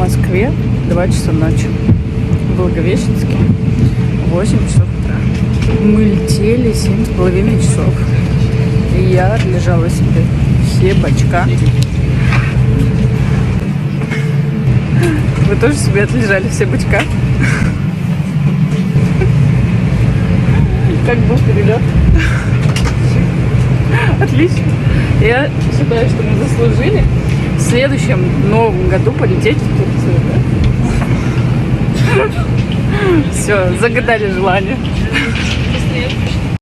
Москве 2 часа ночи. В Благовещенске 8 часов утра. Мы летели 7,5 часов. И я лежала себе все бочка. Вы тоже себе отлежали все бочка? Как был перелет? Отлично. Я считаю, что мы заслужили в следующем новом году полететь в Турцию. Да? Все, загадали желание.